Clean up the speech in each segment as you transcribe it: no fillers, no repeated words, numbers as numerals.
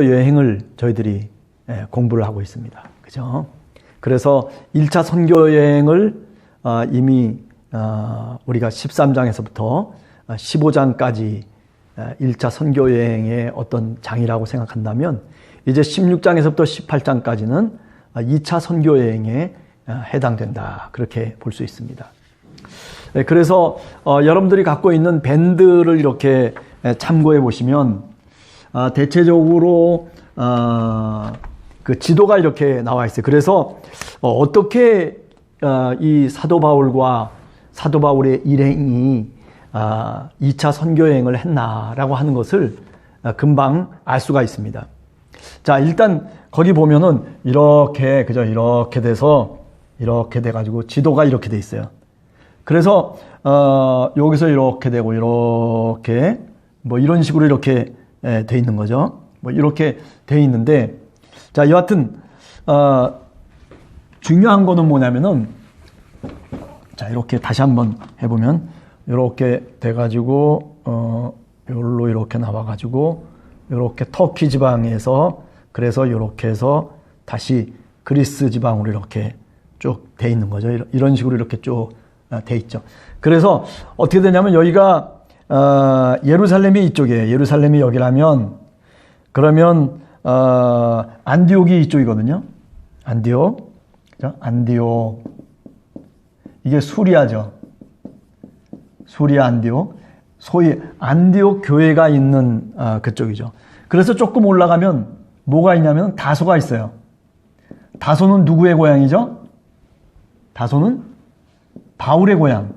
여행을 저희들이 공부를 하고 있습니다. 그죠? 그래서 1차 선교 여행을 이미 우리가 13장에서부터 15장까지 1차 선교 여행의 어떤 장이라고 생각한다면 이제 16장에서부터 18장까지는 2차 선교 여행에 해당된다. 그렇게 볼 수 있습니다. 그래서 여러분들이 갖고 있는 밴드를 이렇게 참고해 보시면 대체적으로 그 지도가 이렇게 나와 있어요. 그래서 어떻게 이 사도 바울과 사도 바울의 일행이 2차 선교 여행을 했나라고 하는 것을 금방 알 수가 있습니다. 자, 일단 거기 보면은 이렇게 그죠? 이렇게 돼서 이렇게 돼 가지고 지도가 이렇게 돼 있어요. 그래서 여기서 이렇게 되고 이렇게 뭐 이런 식으로 이렇게 돼 있는 거죠. 뭐 이렇게 돼 있는데, 자, 여하튼 중요한 거는 뭐냐면은, 자, 이렇게 다시 한번 해보면 이렇게 돼가지고 요로 이렇게 나와가지고 이렇게 터키 지방에서 그래서 이렇게 해서 다시 그리스 지방으로 이렇게 쭉 돼 있는 거죠. 이런 식으로 이렇게 쭉 돼 있죠. 그래서 어떻게 되냐면 여기가 예루살렘이 이쪽이에요. 예루살렘이 여기라면 그러면 안디옥이 이쪽이거든요. 안디옥, 그죠? 안디옥, 이게 수리아죠. 수리아 안디옥, 소위 안디옥 교회가 있는 그쪽이죠. 그래서 조금 올라가면 뭐가 있냐면 다소가 있어요. 다소는 누구의 고향이죠? 다소는 바울의 고향,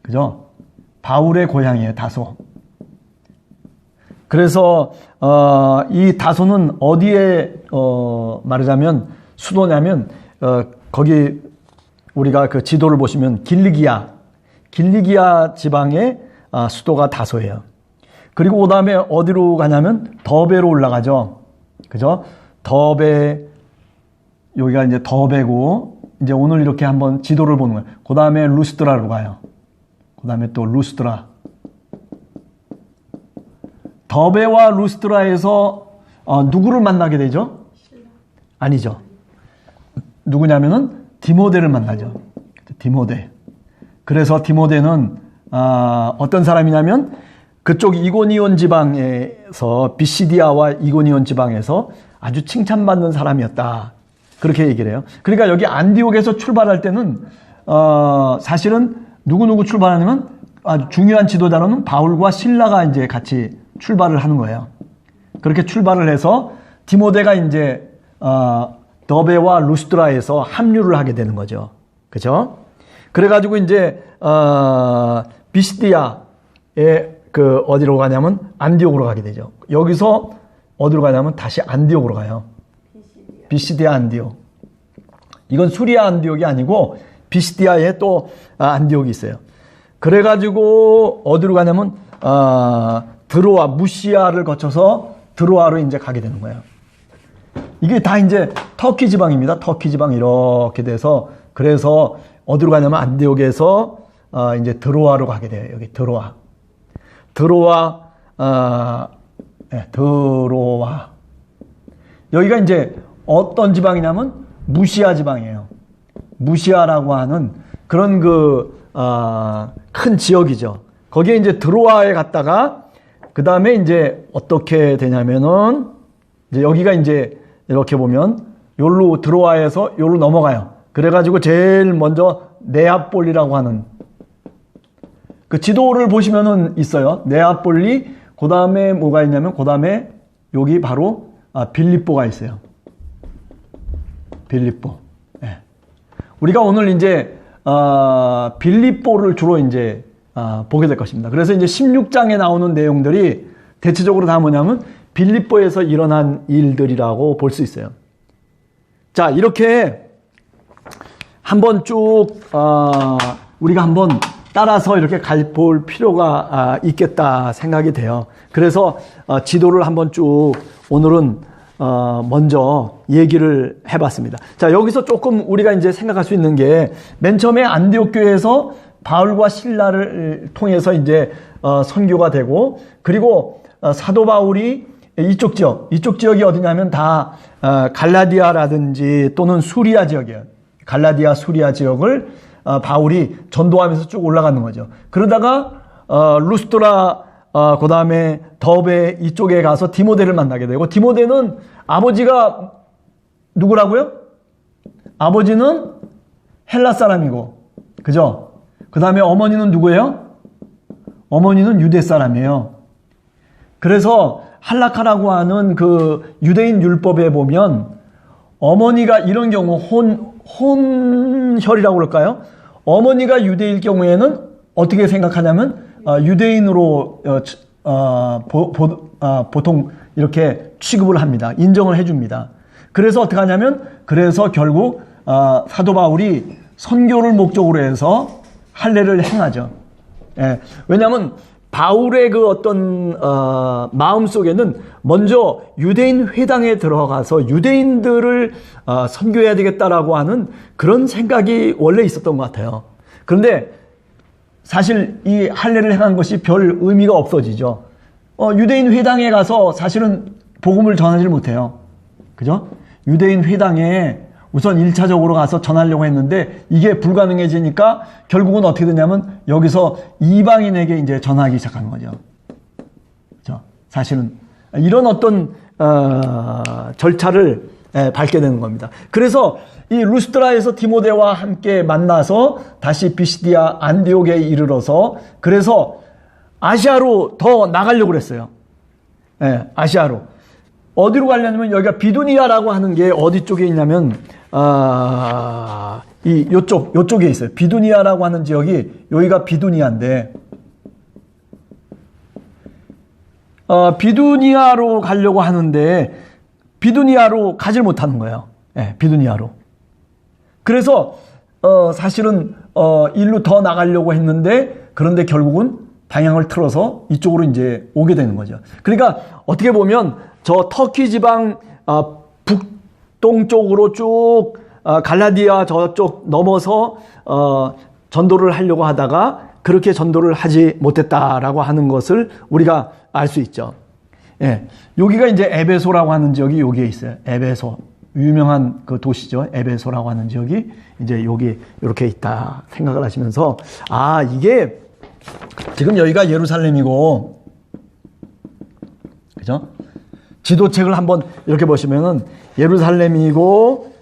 그죠? 바울의 고향이에요, 다소. 그래서 이 다소는 어디에 말하자면 수도냐면 거기 우리가 그 지도를 보시면 길리기아 지방의 수도가 다소예요. 그리고 그 다음에 어디로 가냐면 더베로 올라가죠, 그죠? 더베, 여기가 이제 더베고 이제 오늘 이렇게 한번 지도를 보는 거예요. 그 다음에 루스드라로 가요. 그 다음에 또 루스드라. 더베와 루스드라에서 누구를 만나게 되죠? 아니죠. 누구냐면은 디모데를 만나죠. 디모데. 그래서 디모데는 어떤 사람이냐면 그쪽 이고니온 지방에서 비시디아와 이고니온 지방에서 아주 칭찬받는 사람이었다. 그렇게 얘기를 해요. 그러니까 여기 안디옥에서 출발할 때는 사실은 누구 출발하냐면 아주 중요한 지도자로는 바울과 실라가 이제 같이 출발을 하는 거예요. 그렇게 출발을 해서 디모데가 이제 더베와 루스드라에서 합류를 하게 되는 거죠. 그죠? 그래가지고 이제 비시디아에 그 어디로 가냐면 안디옥으로 가게 되죠. 여기서 어디로 가냐면 다시 안디옥으로 가요. 비시디아 안디옥. 이건 수리아 안디옥이 아니고 비시디아에 또 안디옥이 있어요. 그래가지고 어디로 가냐면 드로아, 무시아를 거쳐서 드로아로 이제 가게 되는 거예요. 이게 다 이제 터키 지방입니다. 터키 지방 이렇게 돼서 그래서 어디로 가냐면 안디옥에서 이제 드로아로 가게 돼요. 여기 드로아. 여기가 이제 어떤 지방이냐면 무시아 지방이에요. 무시아라고 하는 그런 큰 지역이죠. 거기에 이제 드로아에 갔다가 그 다음에 이제 어떻게 되냐면은 이제 여기가 이제 이렇게 보면 요로 드로아에서 요로 넘어가요. 그래가지고 제일 먼저 네아폴리라고 하는 그 지도를 보시면은 있어요. 네아폴리, 그 다음에 뭐가 있냐면 그 다음에 여기 바로 빌립보가 있어요. 빌립보. 네. 우리가 오늘 이제 빌립보를 주로 이제 보게 될 것입니다. 그래서 이제 16장에 나오는 내용들이 대체적으로 다 뭐냐면 빌립보에서 일어난 일들이라고 볼 수 있어요. 자, 이렇게 한번 쭉 우리가 한번 따라서 이렇게 볼 필요가 있겠다 생각이 돼요. 그래서 지도를 한번 쭉 오늘은 먼저 얘기를 해봤습니다. 자, 여기서 조금 우리가 이제 생각할 수 있는 게 맨 처음에 안디옥 교회에서 바울과 실라를 통해서 이제 선교가 되고, 그리고 사도 바울이 이쪽 지역이 어디냐면 다 갈라디아라든지 또는 수리아 지역이에요. 갈라디아, 수리아 지역을 바울이 전도하면서 쭉 올라가는 거죠. 그러다가 루스드라, 그 다음에 더베 이쪽에 가서 디모데를 만나게 되고, 디모데는 아버지가 누구라고요? 아버지는 헬라 사람이고, 그죠? 그 다음에 어머니는 누구예요? 어머니는 유대 사람이에요. 그래서 할라카라고 하는 그 유대인 율법에 보면 어머니가 이런 경우 혼혈이라고 그럴까요? 어머니가 유대일 경우에는 어떻게 생각하냐면 유대인으로 보통 이렇게 취급을 합니다. 인정을 해줍니다. 그래서 어떻게 하냐면, 그래서 결국 사도 바울이 선교를 목적으로 해서 할례를 행하죠. 예, 왜냐하면 바울의 그 어떤 마음 속에는 먼저 유대인 회당에 들어가서 유대인들을 선교해야 되겠다라고 하는 그런 생각이 원래 있었던 것 같아요. 그런데 사실 이 할례를 행한 것이 별 의미가 없어지죠. 유대인 회당에 가서 사실은 복음을 전하지 못해요. 그죠? 유대인 회당에 우선 1차적으로 가서 전하려고 했는데 이게 불가능해지니까 결국은 어떻게 되냐면 여기서 이방인에게 이제 전하기 시작한 거죠. 그죠? 사실은 이런 어떤 절차를 밟게 되는 겁니다. 그래서 이 루스드라에서 디모데와 함께 만나서 다시 비시디아 안디옥에 이르러서, 그래서 아시아로 더 나가려고 그랬어요. 아시아로. 어디로 가려면 여기가 비두니아라고 하는 게 어디 쪽에 있냐면 요쪽에 있어요. 비두니아라고 하는 지역이, 여기가 비두니아인데 비두니아로 가려고 하는데 비두니아로 가질 못하는 거예요. 비두니아로. 그래서 사실은 일로 더 나가려고 했는데, 그런데 결국은 방향을 틀어서 이쪽으로 이제 오게 되는 거죠. 그러니까 어떻게 보면 저 터키 지방 북동쪽으로 쭉 갈라디아 저쪽 넘어서 전도를 하려고 하다가 그렇게 전도를 하지 못했다라고 하는 것을 우리가 알 수 있죠. 여기가 이제 에베소라고 하는 지역이 여기에 있어요. 에베소. 유명한 그 도시죠. 에베소라고 하는 지역이 이제 여기 이렇게 있다 생각을 하시면서, 이게 지금 여기가 예루살렘이고, 그죠? 지도책을 한번 이렇게 보시면은 예루살렘이고,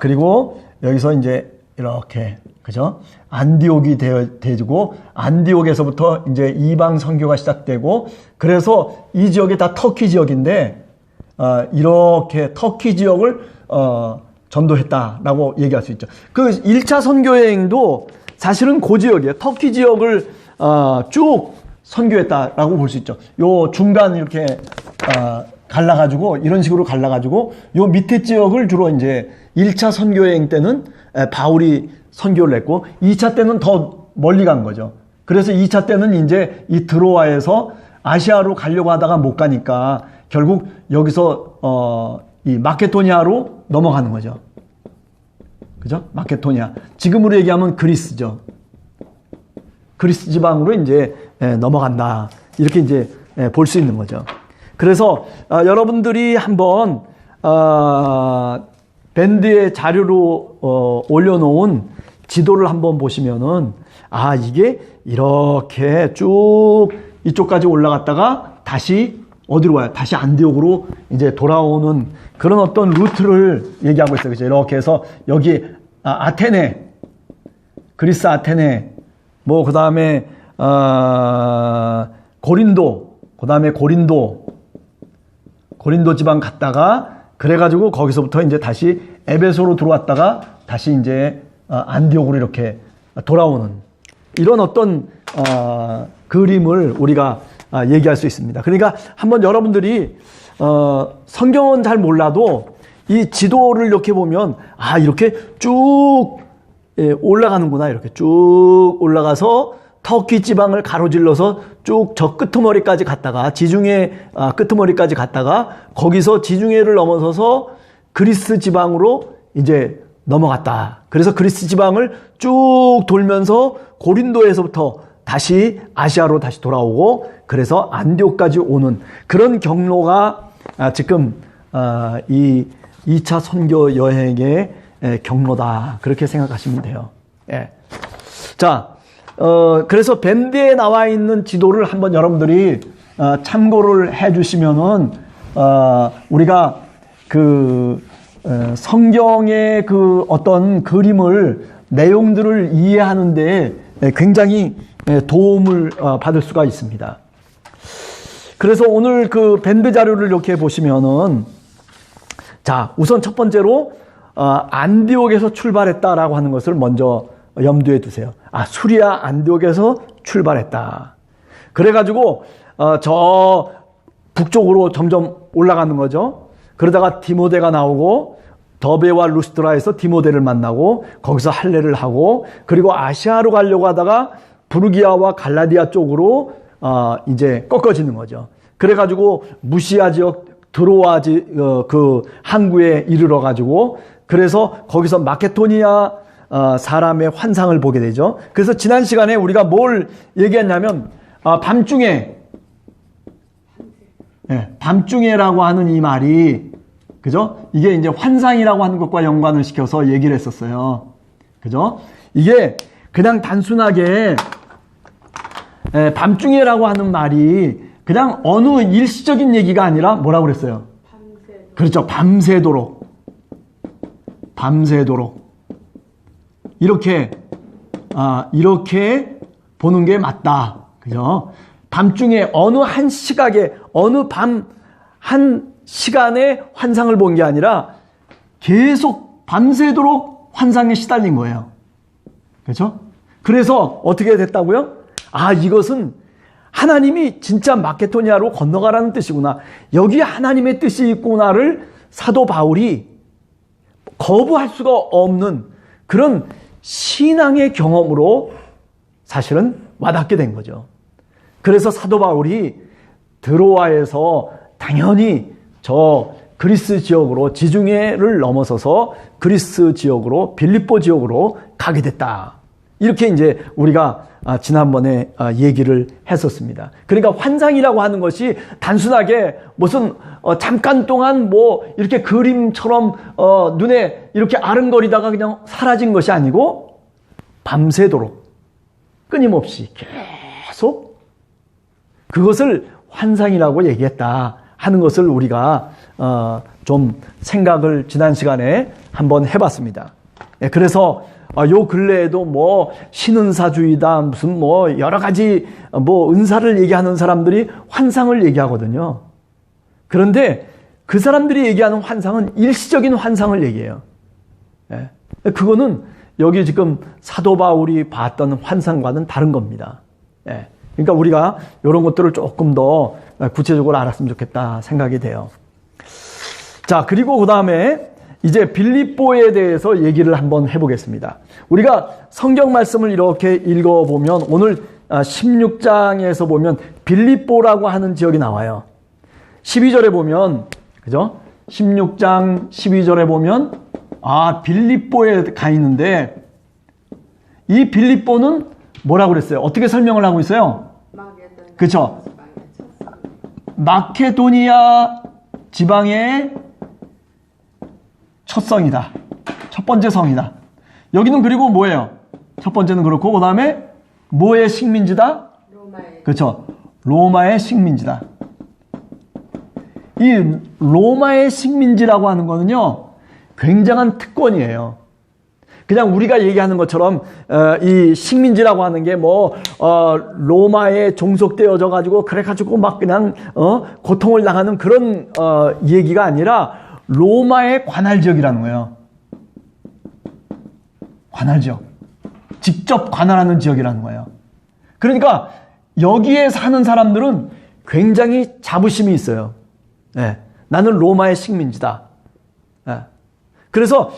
그리고 여기서 이제 이렇게, 그죠? 안디옥이 되고, 안디옥에서부터 이제 이방 선교가 시작되고, 그래서 이 지역이 다 터키 지역인데, 이렇게 터키 지역을 전도했다라고 얘기할 수 있죠. 그 1차 선교 여행도 사실은 그 지역이에요. 터키 지역을 쭉 선교했다라고 볼 수 있죠. 요 중간 이렇게 갈라가지고, 이런 식으로 갈라가지고 요 밑에 지역을 주로 이제 1차 선교 여행 때는 바울이 선교를 했고, 2차 때는 더 멀리 간 거죠. 그래서 2차 때는 이제 이 드로아에서 아시아로 가려고 하다가 못 가니까 결국 여기서 이 마케도니아로 넘어가는 거죠. 그죠? 마케도니아. 지금으로 얘기하면 그리스죠. 그리스 지방으로 이제 넘어간다. 이렇게 이제 볼 수 있는 거죠. 그래서 여러분들이 한번 밴드의 자료로 올려놓은 지도를 한번 보시면은, 이게 이렇게 쭉 이쪽까지 올라갔다가 다시 어디로 와요? 다시 안디옥으로 이제 돌아오는 그런 어떤 루트를 얘기하고 있어요. 그죠? 이렇게 해서 여기 아테네, 그리스 아테네, 뭐 그 다음에 고린도, 그 다음에 고린도 지방 갔다가, 그래가지고 거기서부터 이제 다시 에베소로 들어왔다가 다시 이제 안디옥으로 이렇게 돌아오는 이런 어떤 그림을 우리가 얘기할 수 있습니다. 그러니까 한번 여러분들이 성경은 잘 몰라도 이 지도를 이렇게 보면, 이렇게 쭉 올라가는구나. 이렇게 쭉 올라가서 터키 지방을 가로질러서 쭉 저 끄트머리까지 갔다가, 지중해 끄트머리까지 갔다가, 거기서 지중해를 넘어서서 그리스 지방으로 이제 넘어갔다. 그래서 그리스 지방을 쭉 돌면서 고린도에서부터 다시 아시아로 다시 돌아오고, 그래서 안디옥까지 오는 그런 경로가 지금 이 2차 선교 여행의 경로다. 그렇게 생각하시면 돼요. 예. 자, 그래서 밴드에 나와 있는 지도를 한번 여러분들이 참고를 해 주시면은 우리가 그 성경의 그 어떤 그림을 내용들을 이해하는데 굉장히 도움을 받을 수가 있습니다. 그래서 오늘 그 밴드 자료를 이렇게 보시면은 자, 우선 첫 번째로 안디옥에서 출발했다라고 하는 것을 먼저 염두에 두세요. 수리아 안디옥에서 출발했다. 그래가지고 저 북쪽으로 점점 올라가는 거죠. 그러다가 디모데가 나오고 더베와 루스드라에서 디모데를 만나고 거기서 할례를 하고 그리고 아시아로 가려고 하다가 부르기아와 갈라디아 쪽으로 이제 꺾어지는 거죠. 그래가지고 무시아 지역 드로아 그 항구에 이르러 가지고 그래서 거기서 마케도니아 사람의 환상을 보게 되죠. 그래서 지난 시간에 우리가 뭘 얘기했냐면 밤중에 밤중에라고 하는 이 말이 그죠? 이게 이제 환상이라고 하는 것과 연관을 시켜서 얘기를 했었어요. 그죠? 이게 그냥 단순하게 밤중에라고 하는 말이 그냥 어느 일시적인 얘기가 아니라 뭐라고 그랬어요? 밤새도록. 그렇죠. 밤새도록. 밤새도록. 이렇게 보는 게 맞다. 그죠? 밤중에 어느 한 시각에 어느 밤 한 시간에 환상을 본 게 아니라 계속 밤새도록 환상에 시달린 거예요. 그렇죠? 그래서 어떻게 됐다고요? 이것은 하나님이 진짜 마케도니아로 건너가라는 뜻이구나. 여기 하나님의 뜻이 있구나를 사도 바울이 거부할 수가 없는 그런 신앙의 경험으로 사실은 와닿게 된 거죠. 그래서 사도 바울이 드로아에서 당연히 저 그리스 지역으로 지중해를 넘어서서 그리스 지역으로 빌립보 지역으로 가게 됐다. 이렇게 이제 우리가 지난번에 얘기를 했었습니다. 그러니까 환상이라고 하는 것이 단순하게 무슨 잠깐 동안 뭐 이렇게 그림처럼 눈에 이렇게 아른거리다가 그냥 사라진 것이 아니고 밤새도록 끊임없이 계속 그것을 환상이라고 얘기했다 하는 것을 우리가 좀 생각을 지난 시간에 한번 해봤습니다. 그래서 요 근래에도 뭐 신은사주의다 무슨 뭐 여러 가지 뭐 은사를 얘기하는 사람들이 환상을 얘기하거든요. 그런데 그 사람들이 얘기하는 환상은 일시적인 환상을 얘기해요. 그거는 여기 지금 사도 바울이 봤던 환상과는 다른 겁니다. 그러니까 우리가 이런 것들을 조금 더 구체적으로 알았으면 좋겠다 생각이 돼요. 자, 그리고 그 다음에 이제 빌립보에 대해서 얘기를 한번 해보겠습니다. 우리가 성경 말씀을 이렇게 읽어보면 오늘 16장에서 보면 빌립보라고 하는 지역이 나와요. 12절에 보면 그죠? 16장 12절에 보면 빌립보에 가 있는데 이 빌립보는 뭐라고 그랬어요? 어떻게 설명을 하고 있어요? 그렇죠? 마케도니아 지방의 첫 성이다. 첫 번째 성이다. 여기는 그리고 뭐예요? 첫 번째는 그렇고 그 다음에 뭐의 식민지다? 그렇죠. 로마의 식민지다. 이 로마의 식민지라고 하는 거는요 굉장한 특권이에요. 그냥 우리가 얘기하는 것처럼 이 식민지라고 하는 게 뭐 로마에 종속되어져 가지고 그래 가지고 막 그냥 고통을 당하는 그런 얘기가 아니라 로마의 관할 지역이라는 거예요. 관할 지역. 직접 관할하는 지역이라는 거예요. 그러니까 여기에 사는 사람들은 굉장히 자부심이 있어요. 나는 로마의 식민지다. 그래서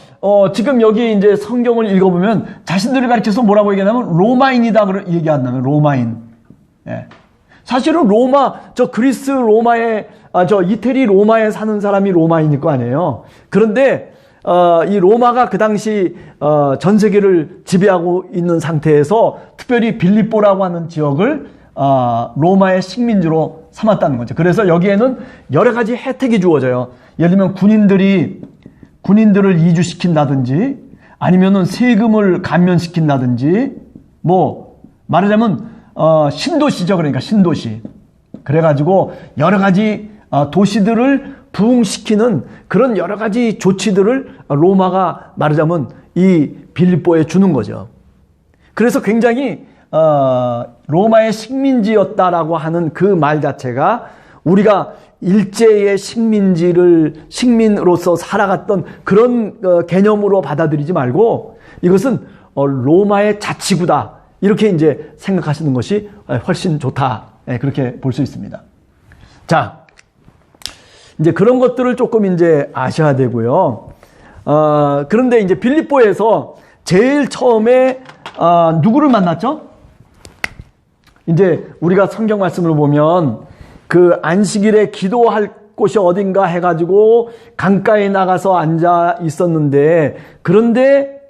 지금 여기 이제 성경을 읽어보면 자신들을 가르쳐서 뭐라고 얘기하냐면 로마인이다 얘기한다면 로마인. 사실은 저 그리스 로마에 저 이태리 로마에 사는 사람이 로마인일 거 아니에요. 그런데 이 로마가 그 당시 전 세계를 지배하고 있는 상태에서 특별히 빌립보라고 하는 지역을 로마의 식민지로 삼았다는 거죠. 그래서 여기에는 여러 가지 혜택이 주어져요. 예를 들면 군인들을 이주시킨다든지 아니면은 세금을 감면시킨다든지 뭐 말하자면 신도시죠. 그러니까 신도시. 그래가지고 여러 가지 도시들을 부흥시키는 그런 여러 가지 조치들을 로마가 말하자면 이 빌립보에 주는 거죠. 그래서 굉장히 로마의 식민지였다라고 하는 그 말 자체가 우리가 일제의 식민으로서 살아갔던 그런 개념으로 받아들이지 말고 이것은 로마의 자치구다. 이렇게 이제 생각하시는 것이 훨씬 좋다. 그렇게 볼 수 있습니다. 자, 이제 그런 것들을 조금 이제 아셔야 되고요. 그런데 이제 빌립보에서 제일 처음에 누구를 만났죠? 이제 우리가 성경 말씀을 보면 그 안식일에 기도할 곳이 어딘가 해가지고 강가에 나가서 앉아 있었는데 그런데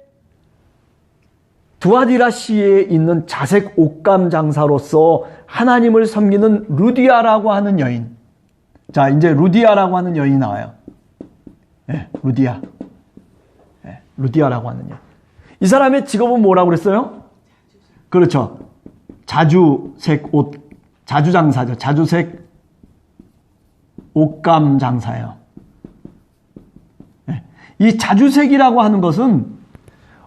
두아디라시에 있는 자색 옷감 장사로서 하나님을 섬기는 루디아라고 하는 여인. 자, 이제 루디아라고 하는 여인이 나와요. 네, 루디아. 네, 루디아라고 하는 여인. 이 사람의 직업은 뭐라고 그랬어요? 그렇죠. 자주색 옷, 자주장사죠. 자주색 옷감 장사예요. 네. 이 자주색이라고 하는 것은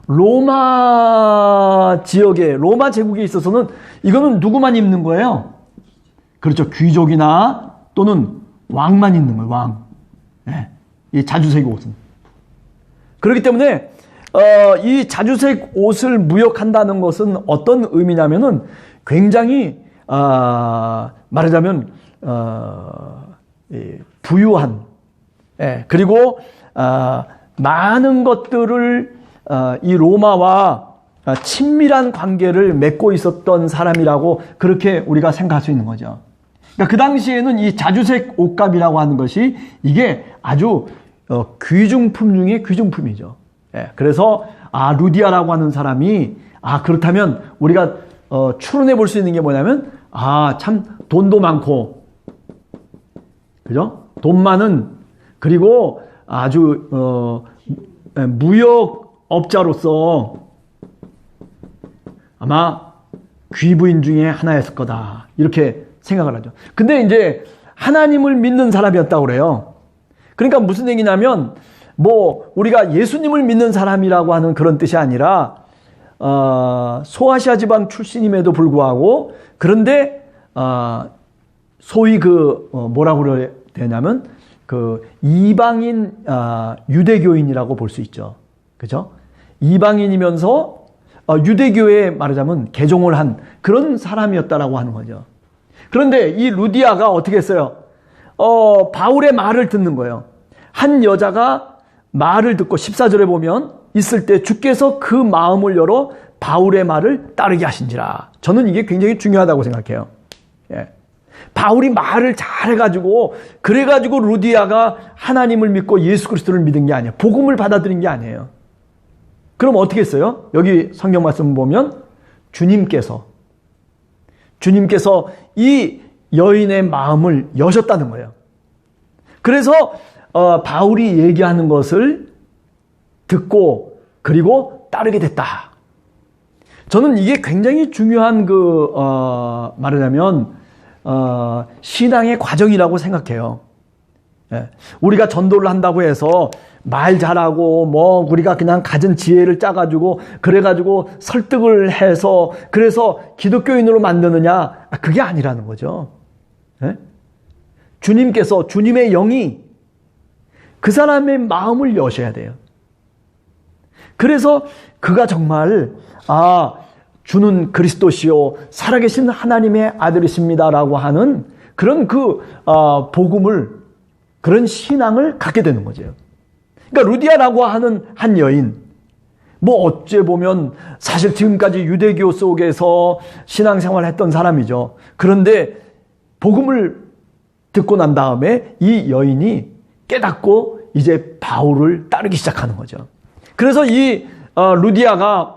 로마 지역에, 로마 제국에 있어서는 이거는 누구만 입는 거예요? 그렇죠. 귀족이나 또는 왕만 입는 거예요. 왕. 네. 이 자주색 옷은. 그렇기 때문에 이 자주색 옷을 무역한다는 것은 어떤 의미냐면은 굉장히 말하자면 부유한 그리고 많은 것들을 이 로마와 친밀한 관계를 맺고 있었던 사람이라고 그렇게 우리가 생각할 수 있는 거죠. 그러니까 그 당시에는 이 자주색 옷감이라고 하는 것이 이게 아주 귀중품 중에 귀중품이죠. 그래서 루디아라고 하는 사람이 그렇다면 우리가 추론해 볼 수 있는 게 뭐냐면 참 돈도 많고 그죠? 돈 많은 그리고 아주 무역업자로서 아마 귀부인 중에 하나였을 거다 이렇게 생각을 하죠. 근데 이제 하나님을 믿는 사람이었다고 그래요. 그러니까 무슨 얘기냐면 뭐 우리가 예수님을 믿는 사람이라고 하는 그런 뜻이 아니라 소아시아 지방 출신임에도 불구하고 그런데 소위 뭐라고 그래야 되냐면 이방인 유대교인이라고 볼 수 있죠. 그죠? 이방인이면서 유대교에 말하자면 개종을 한 그런 사람이었다라고 하는 거죠. 그런데 이 루디아가 어떻게 했어요? 바울의 말을 듣는 거예요. 한 여자가 말을 듣고 14절에 보면 있을 때 주께서 그 마음을 열어 바울의 말을 따르게 하신지라. 저는 이게 굉장히 중요하다고 생각해요. 바울이 말을 잘해가지고 그래가지고 루디아가 하나님을 믿고 예수 그리스도를 믿은 게 아니에요. 복음을 받아들인 게 아니에요. 그럼 어떻게 했어요? 여기 성경 말씀 보면 주님께서 이 여인의 마음을 여셨다는 거예요. 그래서 바울이 얘기하는 것을 듣고 그리고 따르게 됐다. 저는 이게 굉장히 중요한 말하자면 신앙의 과정이라고 생각해요. 우리가 전도를 한다고 해서 말 잘하고 우리가 그냥 가진 지혜를 짜가지고 그래가지고 설득을 해서 그래서 기독교인으로 만드느냐 그게 아니라는 거죠. 주님의 영이 그 사람의 마음을 여셔야 돼요. 그래서 그가 정말 주는 그리스도시요 살아계신 하나님의 아들이십니다라고 하는 그런 복음을 그런 신앙을 갖게 되는 거죠. 그러니까 루디아라고 하는 한 여인 어찌 보면 사실 지금까지 유대교 속에서 신앙생활을 했던 사람이죠. 그런데 복음을 듣고 난 다음에 이 여인이 깨닫고 이제 바울을 따르기 시작하는 거죠. 그래서 이 루디아가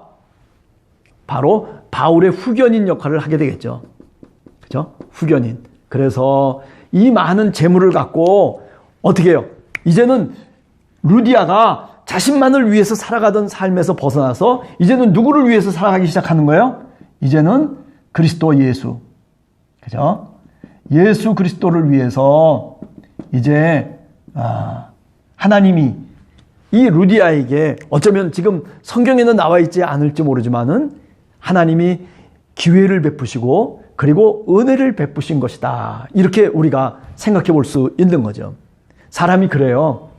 바로 바울의 후견인 역할을 하게 되겠죠. 그죠? 후견인. 그래서 이 많은 재물을 갖고 어떻게 해요? 이제는 루디아가 자신만을 위해서 살아가던 삶에서 벗어나서 이제는 누구를 위해서 살아가기 시작하는 거예요? 이제는 그리스도 예수. 그죠? 예수 그리스도를 위해서 이제 하나님이 이 루디아에게 어쩌면 지금 성경에는 나와 있지 않을지 모르지만은 하나님이 기회를 베푸시고 그리고 은혜를 베푸신 것이다. 이렇게 우리가 생각해 볼 수 있는 거죠. 사람이 그래요.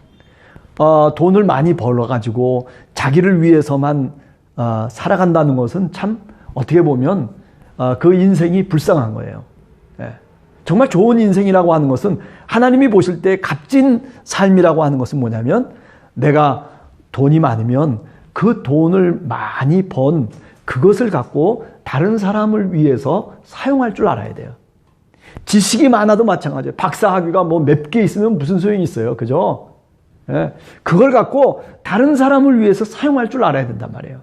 돈을 많이 벌어가지고 자기를 위해서만 살아간다는 것은 참 어떻게 보면 그 인생이 불쌍한 거예요. 예. 정말 좋은 인생이라고 하는 것은 하나님이 보실 때 값진 삶이라고 하는 것은 뭐냐면 내가 돈이 많으면 그 돈을 많이 번 그것을 갖고 다른 사람을 위해서 사용할 줄 알아야 돼요. 지식이 많아도 마찬가지예요. 박사학위가 뭐 몇 개 있으면 무슨 소용이 있어요. 그죠? 예. 그걸 갖고 다른 사람을 위해서 사용할 줄 알아야 된단 말이에요.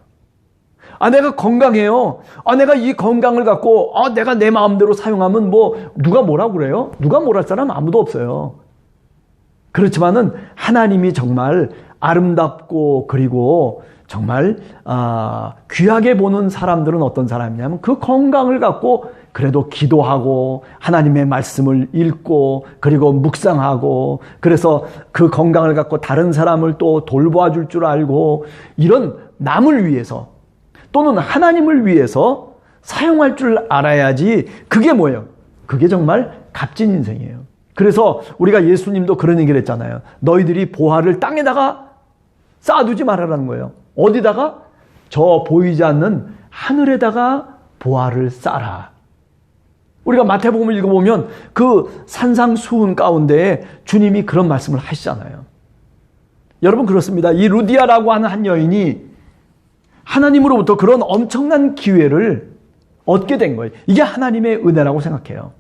내가 건강해요. 내가 이 건강을 갖고 내가 내 마음대로 사용하면 뭐 누가 뭐라고 그래요? 누가 뭐랄 사람 아무도 없어요. 그렇지만은 하나님이 정말 아름답고 그리고 정말 귀하게 보는 사람들은 어떤 사람이냐면 그 건강을 갖고 그래도 기도하고 하나님의 말씀을 읽고 그리고 묵상하고 그래서 그 건강을 갖고 다른 사람을 또 돌보아줄 줄 알고 이런 남을 위해서 또는 하나님을 위해서 사용할 줄 알아야지 그게 뭐예요? 그게 정말 값진 인생이에요. 그래서 우리가 예수님도 그런 얘기를 했잖아요. 너희들이 보화를 땅에다가 쌓아두지 말아라는 거예요. 어디다가? 저 보이지 않는 하늘에다가 보화를 쌓아라. 우리가 마태복음을 읽어보면 그 산상수훈 가운데 주님이 그런 말씀을 하시잖아요. 여러분 그렇습니다. 이 루디아라고 하는 한 여인이 하나님으로부터 그런 엄청난 기회를 얻게 된 거예요. 이게 하나님의 은혜라고 생각해요.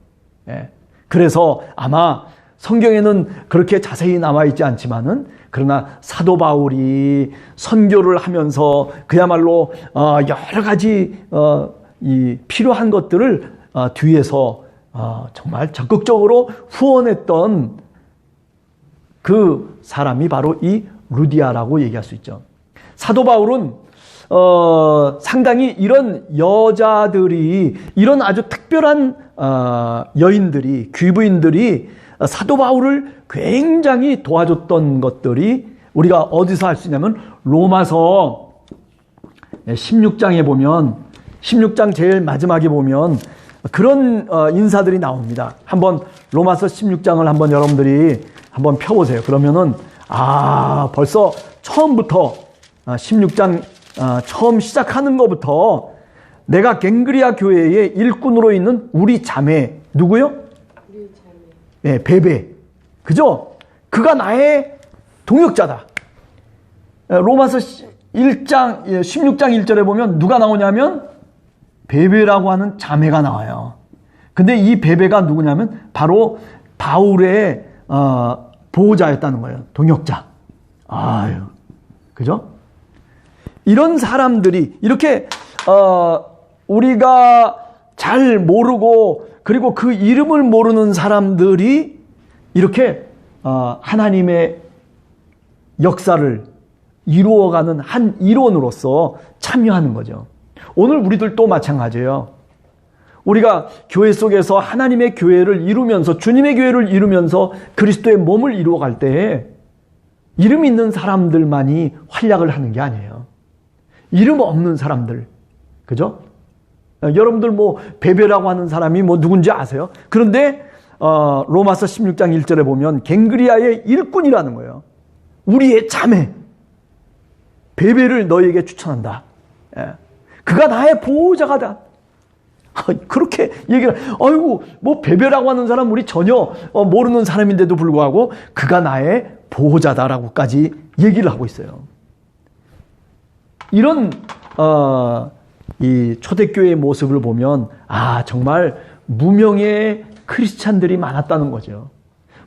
예. 그래서 아마 성경에는 그렇게 자세히 나와 있지 않지만은 그러나 사도 바울이 선교를 하면서 그야말로 여러 가지 이 필요한 것들을 뒤에서 정말 적극적으로 후원했던 그 사람이 바로 이 루디아라고 얘기할 수 있죠. 사도 바울은 상당히 이런 여자들이 이런 아주 특별한 여인들이 귀부인들이 사도 바울을 굉장히 도와줬던 것들이 우리가 어디서 알 수 있냐면 로마서 16장에 보면 16장 제일 마지막에 보면 그런 인사들이 나옵니다. 한번 로마서 16장을 한번 여러분들이 한번 펴보세요. 그러면은 벌써 처음부터 16장 처음 시작하는 것부터 내가 갱그리아 교회의 일꾼으로 있는 우리 자매 누구요? 우리 자매. 네, 베베. 그죠? 그가 나의 동역자다. 로마서 1장 16장 1절에 보면 누가 나오냐면 베베라고 하는 자매가 나와요. 근데 이 베베가 누구냐면 바로 바울의 보호자였다는 거예요. 동역자. 그죠? 이런 사람들이 이렇게 우리가 잘 모르고 그리고 그 이름을 모르는 사람들이 이렇게 하나님의 역사를 이루어가는 한 일원으로서 참여하는 거죠. 오늘 우리들도 마찬가지예요. 우리가 교회 속에서 하나님의 교회를 이루면서 주님의 교회를 이루면서 그리스도의 몸을 이루어갈 때에 이름 있는 사람들만이 활약을 하는 게 아니에요. 이름 없는 사람들, 그죠? 여러분들 뭐 베베라고 하는 사람이 뭐 누군지 아세요? 그런데 로마서 16장 1절에 보면 갱그리아의 일꾼이라는 거예요. 우리의 자매 베베를 너에게 추천한다. 그가 나의 보호자가 그렇게 얘기를 뭐 베베라고 하는 사람 우리 전혀 모르는 사람인데도 불구하고 그가 나의 보호자다라고까지 얘기를 하고 있어요. 이런 이 초대교회의 모습을 보면 정말 무명의 크리스찬들이 많았다는 거죠.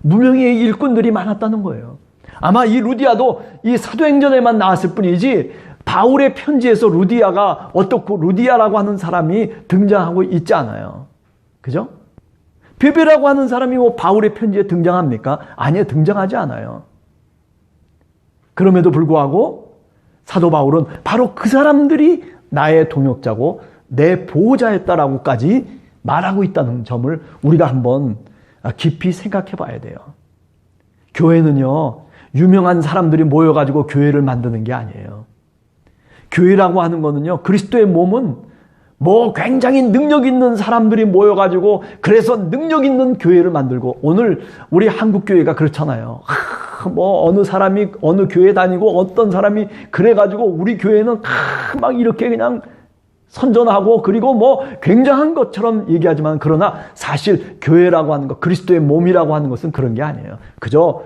무명의 일꾼들이 많았다는 거예요. 아마 이 루디아도 이 사도행전에만 나왔을 뿐이지 바울의 편지에서 루디아가 어떻고 루디아라고 하는 사람이 등장하고 있지 않아요. 그죠? 베베라고 하는 사람이 뭐 바울의 편지에 등장합니까? 아니요, 등장하지 않아요. 그럼에도 불구하고 사도 바울은 바로 그 사람들이 나의 동역자고 내 보호자였다라고까지 말하고 있다는 점을 우리가 한번 깊이 생각해 봐야 돼요. 교회는요, 유명한 사람들이 모여가지고 교회를 만드는 게 아니에요. 교회라고 하는 거는요, 그리스도의 몸은 뭐 굉장히 능력 있는 사람들이 모여가지고 그래서 능력 있는 교회를 만들고, 오늘 우리 한국 교회가 그렇잖아요. 뭐 어느 사람이 어느 교회 다니고 어떤 사람이 그래가지고 우리 교회는 막 이렇게 그냥 선전하고 그리고 뭐 굉장한 것처럼 얘기하지만, 그러나 사실 교회라고 하는 것, 그리스도의 몸이라고 하는 것은 그런 게 아니에요. 그저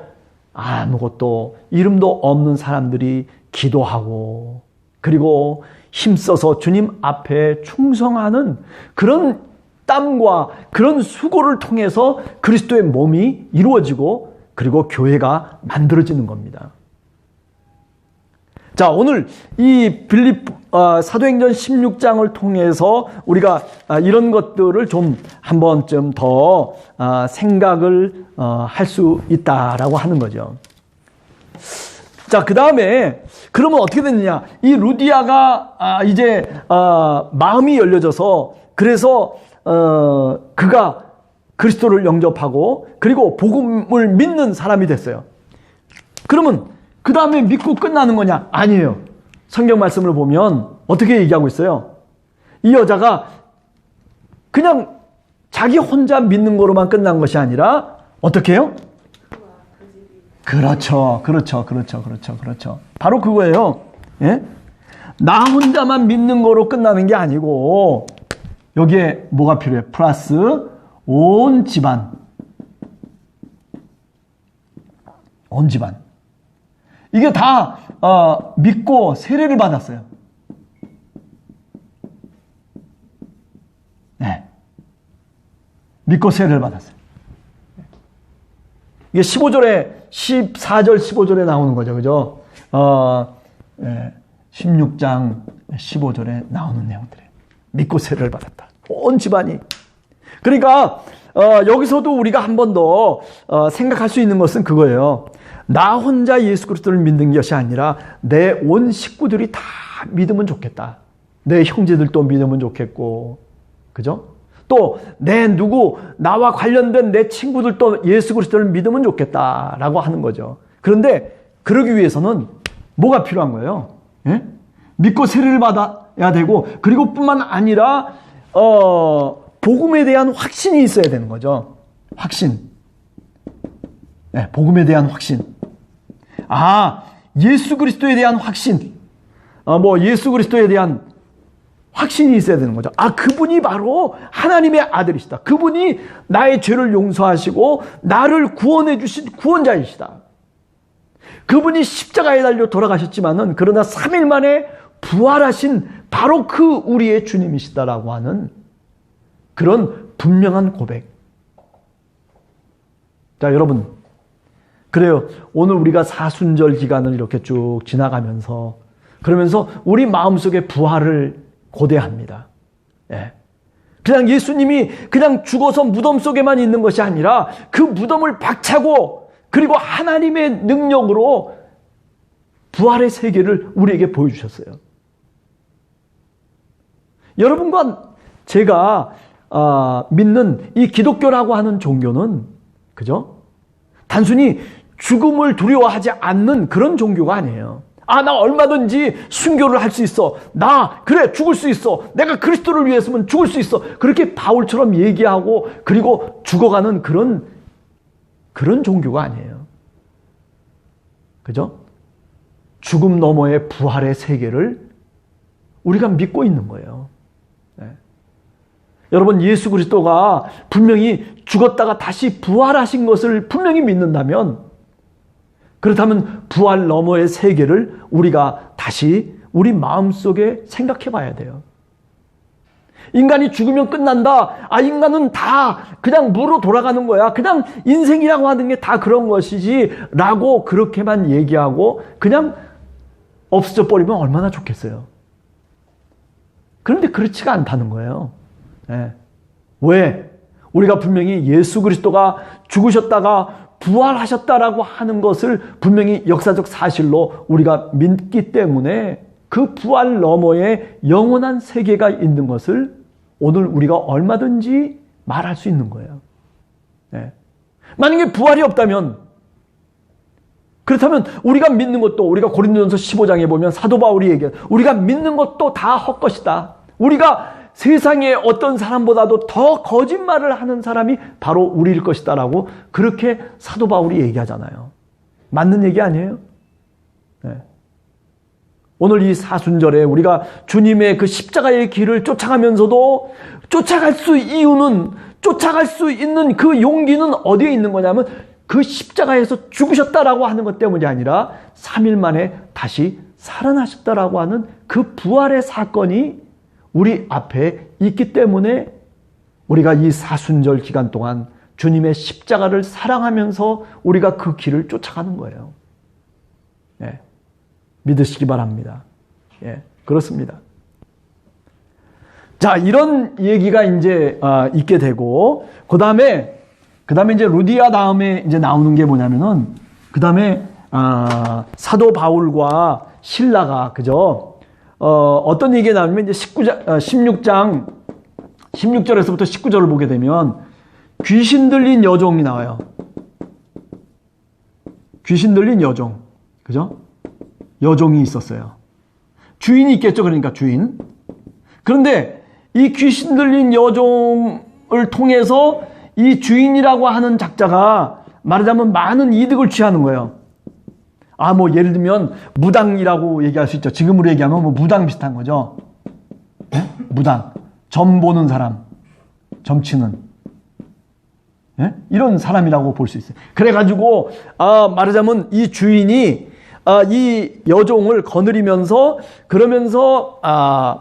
아무것도 이름도 없는 사람들이 기도하고 그리고 힘써서 주님 앞에 충성하는 그런 땀과 그런 수고를 통해서 그리스도의 몸이 이루어지고 그리고 교회가 만들어지는 겁니다. 자, 오늘 이 사도행전 16장을 통해서 우리가 이런 것들을 좀 한 번쯤 더 생각을 할 수 있다라고 하는 거죠. 자, 그 다음에 그러면 어떻게 됐느냐? 이 루디아가 이제 마음이 열려져서, 그래서 그가 그리스도를 영접하고 그리고 복음을 믿는 사람이 됐어요. 그러면 그 다음에 믿고 끝나는 거냐? 아니에요. 성경 말씀을 보면 어떻게 얘기하고 있어요? 이 여자가 그냥 자기 혼자 믿는 거로만 끝난 것이 아니라 어떻게 해요? 그렇죠. 바로 그거예요. 예? 나 혼자만 믿는 거로 끝나는 게 아니고 여기에 뭐가 필요해? 플러스 온 집안. 이게 다 믿고 세례를 받았어요. 네. 믿고 세례를 받았어요. 이게 14절 15절에 나오는 거죠. 그죠? 16장 15절에 나오는 내용들이에요. 믿고 세례를 받았다. 온 집안이. 그러니까 여기서도 우리가 한 번 더 생각할 수 있는 것은 그거예요. 나 혼자 예수 그리스도를 믿는 것이 아니라 내 온 식구들이 다 믿으면 좋겠다. 내 형제들도 믿으면 좋겠고, 그죠? 또 나와 관련된 내 친구들도 예수 그리스도를 믿으면 좋겠다라고 하는 거죠. 그런데 그러기 위해서는 뭐가 필요한 거예요? 예? 믿고 세례를 받아야 되고, 그리고 뿐만 아니라 복음에 대한 확신이 있어야 되는 거죠. 확신. 네, 복음에 대한 확신. 예수 그리스도에 대한 확신. 예수 그리스도에 대한 확신이 있어야 되는 거죠. 그분이 바로 하나님의 아들이시다. 그분이 나의 죄를 용서하시고 나를 구원해 주신 구원자이시다. 그분이 십자가에 달려 돌아가셨지만은 그러나 3일 만에 부활하신 바로 그 우리의 주님이시다라고 하는 그런 분명한 고백. 자, 여러분, 그래요. 오늘 우리가 사순절 기간을 이렇게 쭉 지나가면서 그러면서 우리 마음속에 부활을 고대합니다. 예. 그냥 예수님이 그냥 죽어서 무덤 속에만 있는 것이 아니라 그 무덤을 박차고 그리고 하나님의 능력으로 부활의 세계를 우리에게 보여주셨어요. 여러분과 제가 믿는 이 기독교라고 하는 종교는, 그죠? 단순히 죽음을 두려워하지 않는 그런 종교가 아니에요. 나 얼마든지 순교를 할 수 있어. 그래, 죽을 수 있어. 내가 그리스도를 위해서면 죽을 수 있어. 그렇게 바울처럼 얘기하고 그리고 죽어가는 그런 종교가 아니에요. 그죠? 죽음 너머의 부활의 세계를 우리가 믿고 있는 거예요. 네. 여러분, 예수 그리스도가 분명히 죽었다가 다시 부활하신 것을 분명히 믿는다면, 그렇다면 부활 너머의 세계를 우리가 다시 우리 마음속에 생각해 봐야 돼요. 인간이 죽으면 끝난다. 인간은 다 그냥 무로 돌아가는 거야. 그냥 인생이라고 하는 게 다 그런 것이지 라고 그렇게만 얘기하고 그냥 없어져 버리면 얼마나 좋겠어요. 그런데 그렇지가 않다는 거예요. 네. 왜? 우리가 분명히 예수 그리스도가 죽으셨다가 부활하셨다라고 하는 것을 분명히 역사적 사실로 우리가 믿기 때문에 그 부활 너머에 영원한 세계가 있는 것을 오늘 우리가 얼마든지 말할 수 있는 거예요. 네. 만약에 부활이 없다면, 그렇다면 우리가 믿는 것도, 우리가 고린도전서 15장에 보면 사도 바울이 얘기해요. 우리가 믿는 것도 다 헛것이다. 우리가 세상에 어떤 사람보다도 더 거짓말을 하는 사람이 바로 우리일 것이다 라고 그렇게 사도 바울이 얘기하잖아요. 맞는 얘기 아니에요? 네. 오늘 이 사순절에 우리가 주님의 그 십자가의 길을 쫓아가면서도 쫓아갈 수 있는 그 용기는 어디에 있는 거냐면 그 십자가에서 죽으셨다라고 하는 것 때문이 아니라 3일 만에 다시 살아나셨다라고 하는 그 부활의 사건이 우리 앞에 있기 때문에 우리가 이 사순절 기간 동안 주님의 십자가를 사랑하면서 우리가 그 길을 쫓아가는 거예요. 예. 믿으시기 바랍니다. 예, 그렇습니다. 자, 이런 얘기가 이제 있게 되고, 그 다음에 이제 루디아 다음에 이제 나오는 게 뭐냐면은, 그 다음에 사도 바울과 실라가, 그죠? 어떤 얘기가 나오면 이제 16장 16절에서부터 19절을 보게 되면 귀신 들린 여종이 나와요. 귀신 들린 여종, 그죠? 여종이 있었어요. 주인이 있겠죠. 그러니까 주인. 그런데 이 귀신 들린 여종을 통해서 이 주인이라고 하는 작자가 말하자면 많은 이득을 취하는 거예요. 뭐 예를 들면 무당이라고 얘기할 수 있죠. 지금으로 얘기하면 뭐 무당 비슷한 거죠. 네? 무당. 점 보는 사람. 점 치는. 네? 이런 사람이라고 볼 수 있어요. 그래가지고 말하자면 이 주인이 이 여종을 거느리면서 그러면서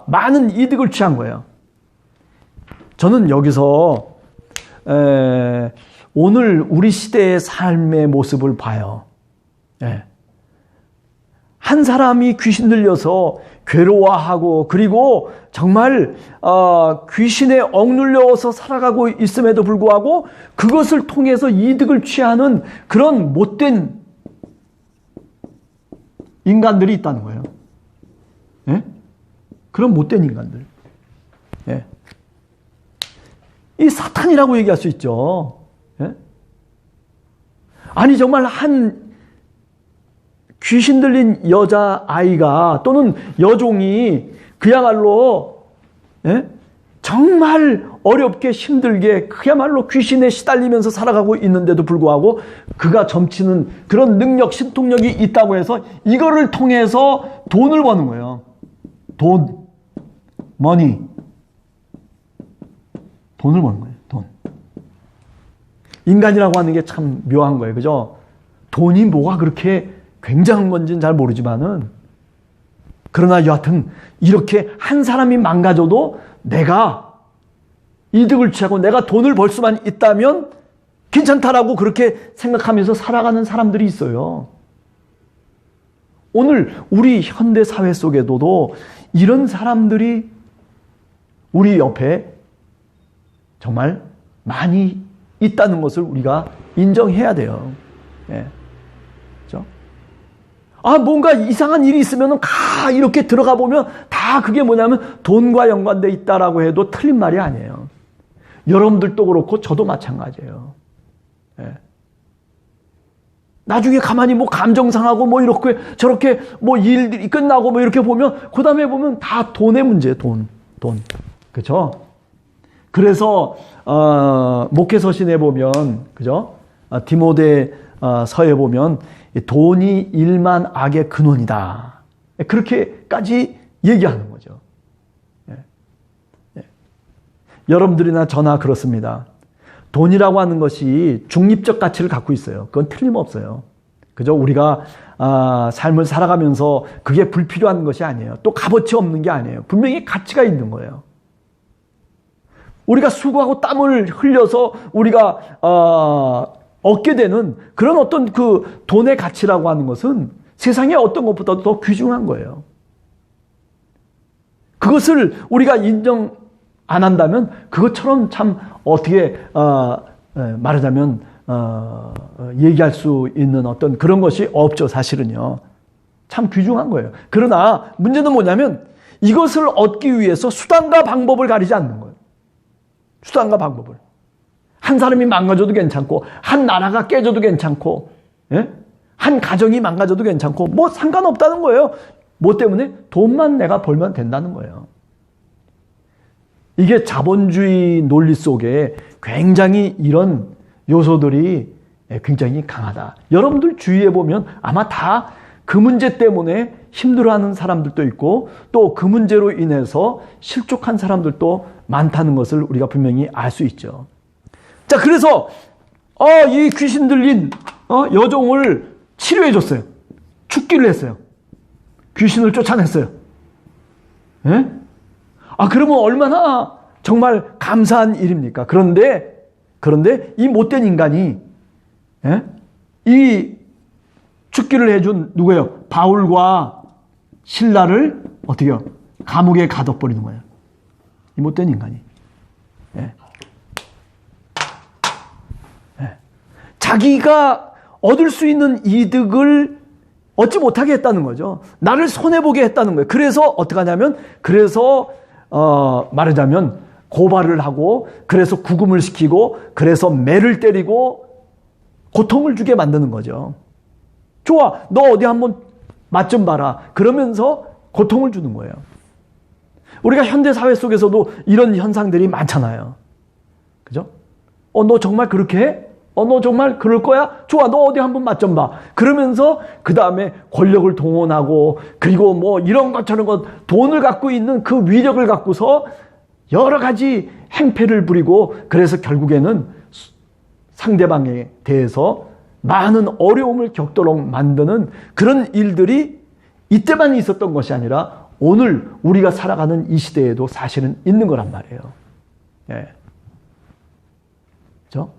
많은 이득을 취한 거예요. 저는 여기서 오늘 우리 시대의 삶의 모습을 봐요. 예. 한 사람이 귀신 들려서 괴로워하고 그리고 정말 귀신에 억눌려서 살아가고 있음에도 불구하고 그것을 통해서 이득을 취하는 그런 못된 인간들이 있다는 거예요. 예? 그런 못된 인간들. 예. 이 사탄이라고 얘기할 수 있죠. 예? 아니 정말 한 귀신 들린 여자아이가 또는 여종이 그야말로 정말 어렵게 힘들게 그야말로 귀신에 시달리면서 살아가고 있는데도 불구하고 그가 점치는 그런 능력, 신통력이 있다고 해서 이거를 통해서 돈을 버는 거예요. 돈, 머니. 돈을 버는 거예요. 돈. 인간이라고 하는 게 참 묘한 거예요. 그죠? 돈이 뭐가 그렇게 굉장한 건지는 잘 모르지만은 그러나 여하튼 이렇게 한 사람이 망가져도 내가 이득을 취하고 내가 돈을 벌 수만 있다면 괜찮다라고 그렇게 생각하면서 살아가는 사람들이 있어요. 오늘 우리 현대 사회 속에도 이런 사람들이 우리 옆에 정말 많이 있다는 것을 우리가 인정해야 돼요. 예. 뭔가 이상한 일이 있으면 이렇게 들어가 보면 다 그게 뭐냐면 돈과 연관되어 있다라고 해도 틀린 말이 아니에요. 여러분들도 그렇고 저도 마찬가지예요. 예. 나중에 가만히 뭐 감정 상하고 뭐 이렇게 저렇게 뭐 일들이 끝나고 뭐 이렇게 보면 그 다음에 보면 다 돈의 문제예요. 돈. 그죠? 그래서 목회서신에 보면 그죠? 디모데 서에 보면 돈이 일만 악의 근원이다. 그렇게까지 얘기하는 거죠. 예. 예. 여러분들이나 저나 그렇습니다. 돈이라고 하는 것이 중립적 가치를 갖고 있어요. 그건 틀림없어요. 그죠? 우리가 삶을 살아가면서 그게 불필요한 것이 아니에요. 또 값어치 없는 게 아니에요. 분명히 가치가 있는 거예요. 우리가 수고하고 땀을 흘려서 우리가 얻게 되는 그런 어떤 그 돈의 가치라고 하는 것은 세상의 어떤 것보다도 더 귀중한 거예요. 그것을 우리가 안 한다면 그것처럼 참 어떻게 말하자면 얘기할 수 있는 어떤 그런 것이 없죠. 사실은요. 참 귀중한 거예요. 그러나 문제는 뭐냐면 이것을 얻기 위해서 수단과 방법을 가리지 않는 거예요. 수단과 방법을. 한 사람이 망가져도 괜찮고 한 나라가 깨져도 괜찮고 예? 한 가정이 망가져도 괜찮고 뭐 상관없다는 거예요. 뭐 때문에? 돈만 내가 벌면 된다는 거예요. 이게 자본주의 논리 속에 굉장히 이런 요소들이 굉장히 강하다. 여러분들 주위에 보면 아마 다 그 문제 때문에 힘들어하는 사람들도 있고 또 그 문제로 인해서 실족한 사람들도 많다는 것을 우리가 분명히 알 수 있죠. 자, 그래서 이 귀신 들린 여종을 치료해 줬어요. 죽기를 했어요. 귀신을 쫓아냈어요. 예? 그러면 얼마나 정말 감사한 일입니까? 그런데 이 못된 인간이 이 죽기를 해준 누구예요? 바울과 실라를 어떻게요? 감옥에 가둬버리는 거예요. 이 못된 인간이. 예. 예. 자기가 얻을 수 있는 이득을 얻지 못하게 했다는 거죠. 나를 손해보게 했다는 거예요. 그래서 어떻게 하냐면 말하자면 고발을 하고 그래서 구금을 시키고 그래서 매를 때리고 고통을 주게 만드는 거죠. 좋아, 너 어디 한번 맛 좀 봐라. 그러면서 고통을 주는 거예요. 우리가 현대 사회 속에서도 이런 현상들이 많잖아요. 그죠? 너 정말 그렇게 해? 너 정말 그럴 거야? 좋아, 너 어디 한번 맛 좀 봐. 그러면서 그 다음에 권력을 동원하고 그리고 뭐 이런 것 저런 것 돈을 갖고 있는 그 위력을 갖고서 여러 가지 행패를 부리고 그래서 결국에는 상대방에 대해서 많은 어려움을 겪도록 만드는 그런 일들이 이때만 있었던 것이 아니라 오늘 우리가 살아가는 이 시대에도 사실은 있는 거란 말이에요. 예. 그렇죠?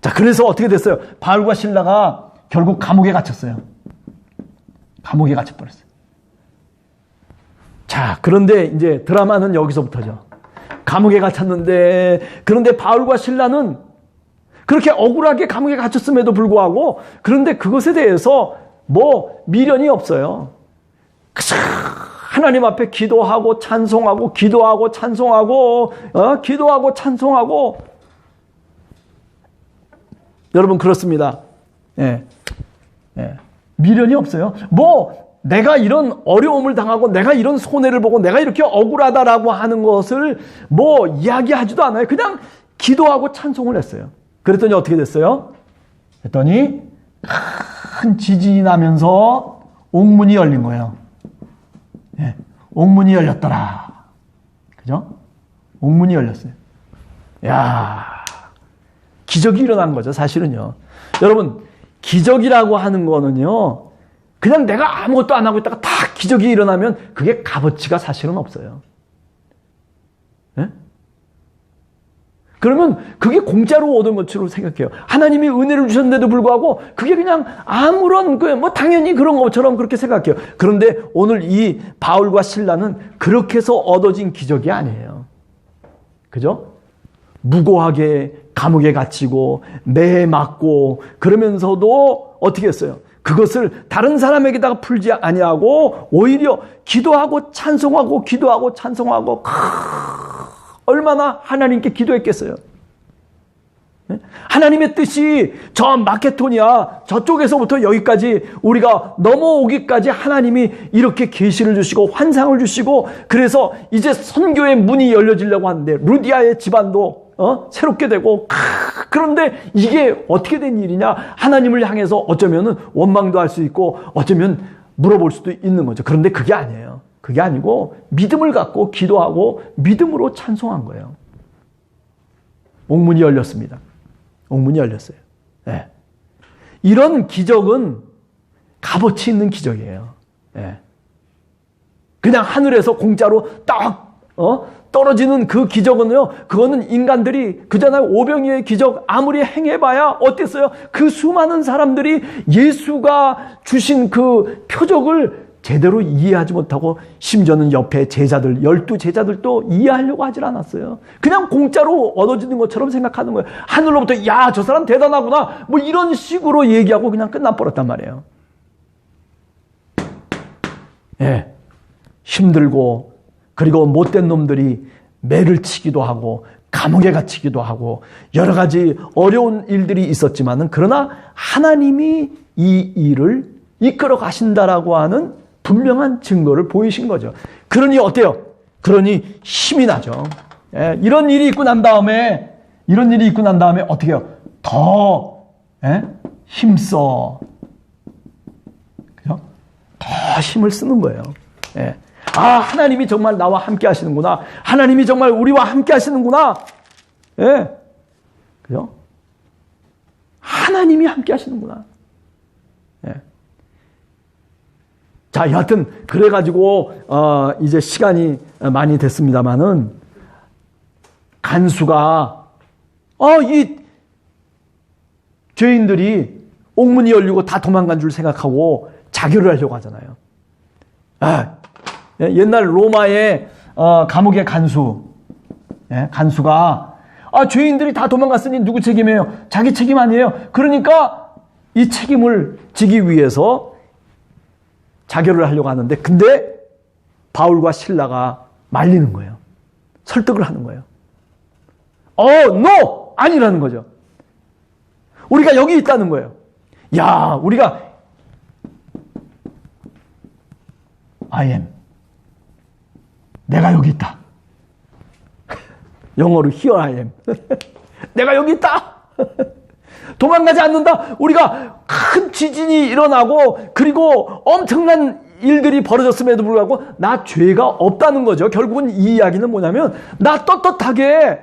자, 그래서 어떻게 됐어요? 바울과 실라가 결국 감옥에 갇혔어요. 감옥에 갇혀버렸어요. 자, 그런데 이제 드라마는 여기서부터죠. 감옥에 갇혔는데, 그런데 바울과 실라는 그렇게 억울하게 감옥에 갇혔음에도 불구하고, 그런데 그것에 대해서 뭐 미련이 없어요. 하나님 앞에 기도하고 찬송하고, 기도하고 찬송하고, 기도하고 찬송하고. 여러분, 그렇습니다. 예. 예. 미련이 없어요. 뭐, 내가 이런 어려움을 당하고 내가 이런 손해를 보고 내가 이렇게 억울하다라고 하는 것을 뭐 이야기하지도 않아요. 그냥 기도하고 찬송을 했어요. 그랬더니 어떻게 됐어요? 그랬더니 큰 지진이 나면서 옥문이 열린 거예요. 예, 옥문이 열렸더라. 그죠? 옥문이 열렸어요. 야, 기적이 일어난 거죠, 사실은요. 여러분, 기적이라고 하는 거는요, 그냥 내가 아무것도 안 하고 있다가 다 기적이 일어나면 그게 값어치가 사실은 없어요. 예? 그러면 그게 공짜로 얻은 것처럼 생각해요. 하나님이 은혜를 주셨는데도 불구하고 그게 그냥 아무런 당연히 그런 것처럼 그렇게 생각해요. 그런데 오늘 이 바울과 실라는 그렇게 해서 얻어진 기적이 아니에요. 그죠? 무고하게 감옥에 갇히고 매에 맞고 그러면서도 어떻게 했어요? 그것을 다른 사람에게다가 풀지 아니하고 오히려 기도하고 찬송하고 기도하고 찬송하고 얼마나 하나님께 기도했겠어요. 하나님의 뜻이 저 마케도니아 저쪽에서부터 여기까지 우리가 넘어오기까지 하나님이 이렇게 계시를 주시고 환상을 주시고 그래서 이제 선교의 문이 열려지려고 하는데 루디아의 집안도 새롭게 되고 그런데 이게 어떻게 된 일이냐? 하나님을 향해서 어쩌면은 원망도 할 수 있고 어쩌면 물어볼 수도 있는 거죠. 그런데 그게 아니에요. 그게 아니고 믿음을 갖고 기도하고 믿음으로 찬송한 거예요. 옥문이 열렸습니다. 옥문이 열렸어요. 네. 이런 기적은 값어치 있는 기적이에요. 네. 그냥 하늘에서 공짜로 딱 떨어지는 그 기적은요, 그거는 인간들이 그잖아요. 오병이어의 기적 아무리 행해봐야 어땠어요? 그 수많은 사람들이 예수가 주신 그 표적을 제대로 이해하지 못하고 심지어는 옆에 제자들, 12제자들도 이해하려고 하질 않았어요. 그냥 공짜로 얻어지는 것처럼 생각하는 거예요. 하늘로부터 야, 저 사람 대단하구나 뭐 이런 식으로 얘기하고 그냥 끝나버렸단 말이에요. 예, 힘들고 그리고 못된 놈들이 매를 치기도 하고 감옥에 갇히기도 하고 여러 가지 어려운 일들이 있었지만은 그러나 하나님이 이 일을 이끌어 가신다라고 하는 분명한 증거를 보이신 거죠. 그러니 어때요? 그러니 힘이 나죠. 예, 이런 일이 있고 난 다음에 어떻게 해요? 더 힘써. 그죠? 더 힘을 쓰는 거예요. 예. 아, 하나님이 정말 나와 함께 하시는구나. 하나님이 정말 우리와 함께 하시는구나. 예. 그죠? 하나님이 함께 하시는구나. 예. 자, 여하튼, 그래가지고, 이제 시간이 많이 됐습니다만은, 간수가, 이 죄인들이 옥문이 열리고 다 도망간 줄 생각하고 자결을 하려고 하잖아요. 옛날 로마의 감옥의 간수가 죄인들이 다 도망갔으니 누구 책임이에요? 자기 책임 아니에요. 그러니까 이 책임을 지기 위해서 자결을 하려고 하는데 근데 바울과 실라가 말리는 거예요. 설득을 하는 거예요. no! 아니라는 거죠. 우리가 여기 있다는 거예요. 야, 우리가 I am. 내가 여기 있다. 영어로 here I am. 내가 여기 있다. 도망가지 않는다. 우리가 큰 지진이 일어나고 그리고 엄청난 일들이 벌어졌음에도 불구하고 나 죄가 없다는 거죠. 결국은 이 이야기는 뭐냐면 나 떳떳하게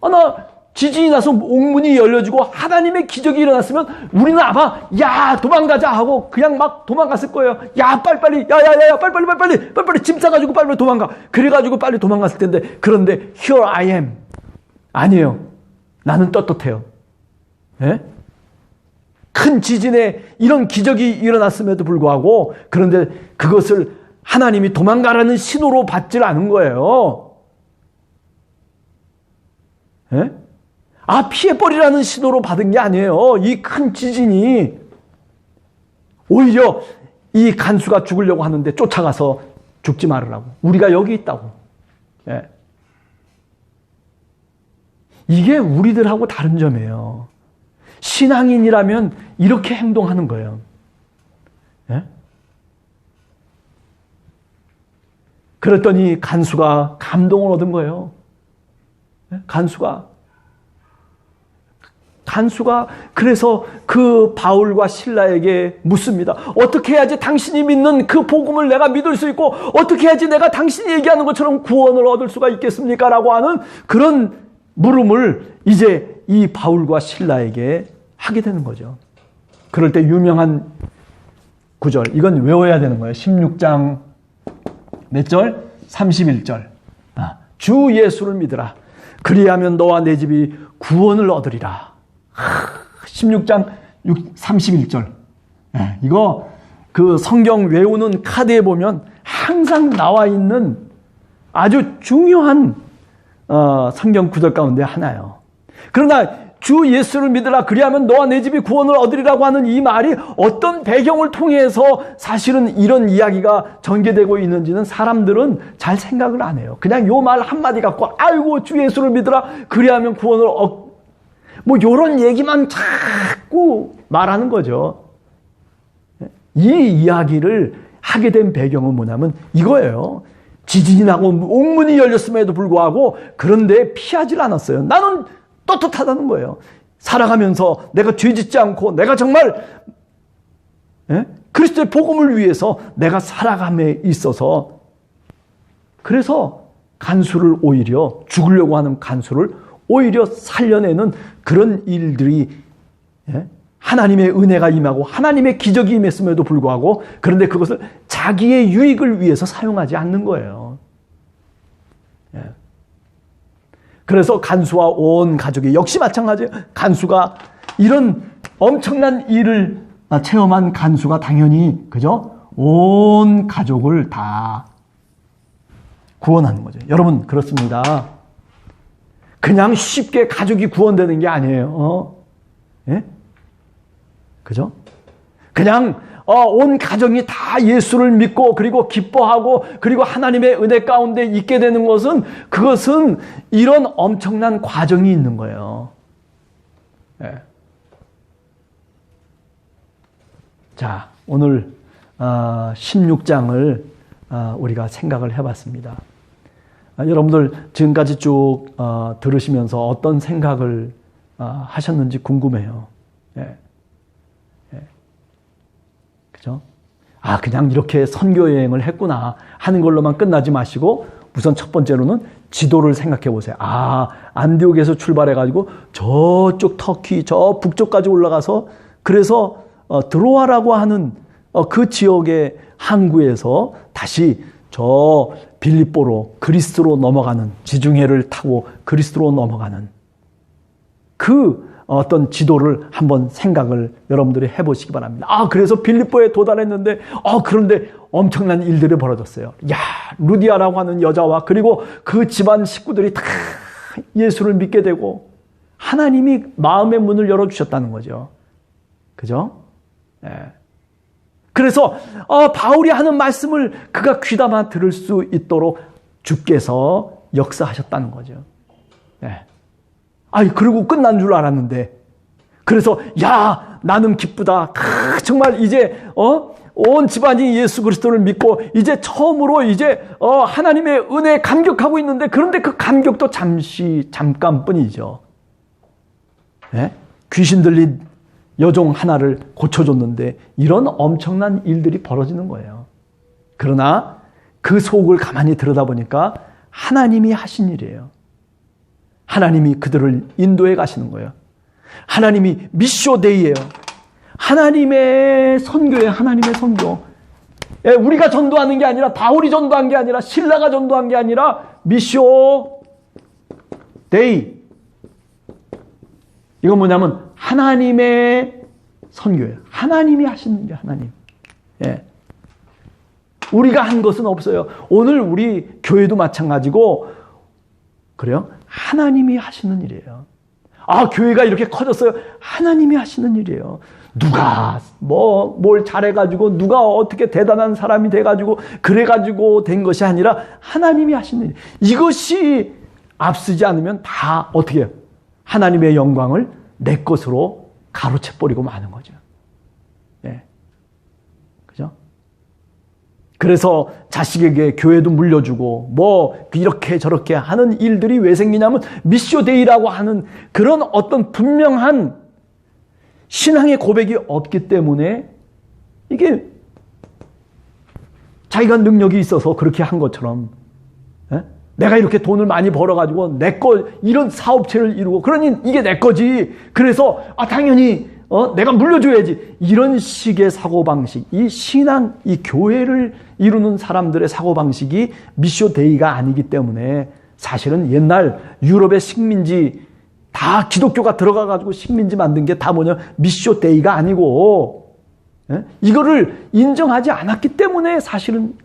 나 지진이 나서 옥문이 열려지고 하나님의 기적이 일어났으면 우리는 아마 야 도망가자 하고 그냥 막 도망갔을 거예요. 야 빨리빨리 야야야야 빨리빨리 짐 싸가지고 빨리 도망가. 그래가지고 빨리 도망갔을 텐데 그런데 here I am 아니에요. 나는 떳떳해요. 예? 큰 지진에 이런 기적이 일어났음에도 불구하고 그런데 그것을 하나님이 도망가라는 신호로 받질 않은 거예요. 예? 피해버리라는 신호로 받은 게 아니에요. 이 큰 지진이 오히려 이 간수가 죽으려고 하는데 쫓아가서 죽지 말으라고. 우리가 여기 있다고. 예. 이게 우리들하고 다른 점이에요. 신앙인이라면 이렇게 행동하는 거예요. 예? 그랬더니 간수가 감동을 얻은 거예요. 예? 간수가 그래서 그 바울과 실라에게 묻습니다. 어떻게 해야지 당신이 믿는 그 복음을 내가 믿을 수 있고 어떻게 해야지 내가 당신이 얘기하는 것처럼 구원을 얻을 수가 있겠습니까? 라고 하는 그런 물음을 이제 이 바울과 실라에게 하게 되는 거죠. 그럴 때 유명한 구절, 이건 외워야 되는 거예요. 16장 몇 절? 31절. 주 예수를 믿으라. 그리하면 너와 내 집이 구원을 얻으리라. 16장 31절. 이거 그 성경 외우는 카드에 보면 항상 나와 있는 아주 중요한 성경 구절 가운데 하나예요. 그러나 주 예수를 믿으라 그리하면 너와 내 집이 구원을 얻으리라고 하는 이 말이 어떤 배경을 통해서 사실은 이런 이야기가 전개되고 있는지는 사람들은 잘 생각을 안 해요. 그냥 요 말 한마디 갖고 아이고 주 예수를 믿으라 그리하면 구원을 뭐 요런 얘기만 자꾸 말하는 거죠. 이 이야기를 하게 된 배경은 뭐냐면 이거예요. 지진이 나고 옥문이 열렸음에도 불구하고 그런데 피하질 않았어요. 나는 떳떳하다는 거예요. 살아가면서 내가 죄짓지 않고 내가 정말 그리스도의 복음을 위해서 내가 살아감에 있어서 그래서 간수를 오히려 죽으려고 하는 간수를 오히려 살려내는 그런 일들이 하나님의 은혜가 임하고 하나님의 기적이 임했음에도 불구하고 그런데 그것을 자기의 유익을 위해서 사용하지 않는 거예요. 그래서 간수와 온 가족이 역시 마찬가지예요. 간수가 이런 엄청난 일을 체험한 간수가 당연히 그죠? 온 가족을 다 구원하는 거죠. 여러분, 그렇습니다. 그냥 쉽게 가족이 구원되는 게 아니에요. 예? 그죠? 그냥 온 가정이 다 예수를 믿고 그리고 기뻐하고 그리고 하나님의 은혜 가운데 있게 되는 것은 그것은 이런 엄청난 과정이 있는 거예요. 예. 자, 오늘 16장을 우리가 생각을 해봤습니다. 여러분들 지금까지 쭉 들으시면서 어떤 생각을 하셨는지 궁금해요. 예. 예. 그죠? 그냥 이렇게 선교 여행을 했구나 하는 걸로만 끝나지 마시고 우선 첫 번째로는 지도를 생각해 보세요. 안디옥에서 출발해가지고 저쪽 터키, 저 북쪽까지 올라가서 그래서 드로아라고 하는 그 지역의 항구에서 다시 저 빌립보로 그리스로 넘어가는 지중해를 타고 그리스로 넘어가는 그 어떤 지도를 한번 생각을 여러분들이 해보시기 바랍니다. 그래서 빌립보에 도달했는데 그런데 엄청난 일들이 벌어졌어요. 루디아라고 하는 여자와 그리고 그 집안 식구들이 다 예수를 믿게 되고 하나님이 마음의 문을 열어주셨다는 거죠. 그죠? 예. 그래서 바울이 하는 말씀을 그가 귀담아 들을 수 있도록 주께서 역사하셨다는 거죠. 예. 그리고 끝난 줄 알았는데 그래서 나는 기쁘다. 정말 이제 온 집안이 예수 그리스도를 믿고 이제 처음으로 이제 하나님의 은혜에 감격하고 있는데 그런데 그 감격도 잠깐뿐이죠. 예? 귀신 들린 여종 하나를 고쳐줬는데 이런 엄청난 일들이 벌어지는 거예요. 그러나 그 속을 가만히 들여다보니까 하나님이 하신 일이에요. 하나님이 그들을 인도해 가시는 거예요. 하나님이 미쇼데이예요. 하나님의 선교예요. 하나님의 선교. 우리가 전도하는 게 아니라 바울이 전도한 게 아니라 실라가 전도한 게 아니라 미쇼데이. 이건 뭐냐면 하나님의 선교예요. 하나님이 하시는 게 하나님. 예. 우리가 한 것은 없어요. 오늘 우리 교회도 마찬가지고 그래요? 하나님이 하시는 일이에요. 교회가 이렇게 커졌어요. 하나님이 하시는 일이에요. 누가 뭘 잘해가지고 누가 어떻게 대단한 사람이 돼가지고 그래가지고 된 것이 아니라 하나님이 하시는 일. 이것이 앞서지 않으면 다 어떻게 해요? 하나님의 영광을 내 것으로 가로채버리고 마는 거죠. 예. 그죠? 그래서 자식에게 교회도 물려주고 이렇게 저렇게 하는 일들이 왜 생기냐면 미쇼데이라고 하는 그런 어떤 분명한 신앙의 고백이 없기 때문에 이게 자기가 능력이 있어서 그렇게 한 것처럼 내가 이렇게 돈을 많이 벌어가지고 내 거 이런 사업체를 이루고 그러니 이게 내 거지. 그래서 당연히 내가 물려줘야지. 이런 식의 사고방식, 이 신앙, 이 교회를 이루는 사람들의 사고방식이 미쇼데이가 아니기 때문에 사실은 옛날 유럽의 식민지 다 기독교가 들어가가지고 식민지 만든 게 다 뭐냐 미쇼데이가 아니고 이거를 인정하지 않았기 때문에 사실은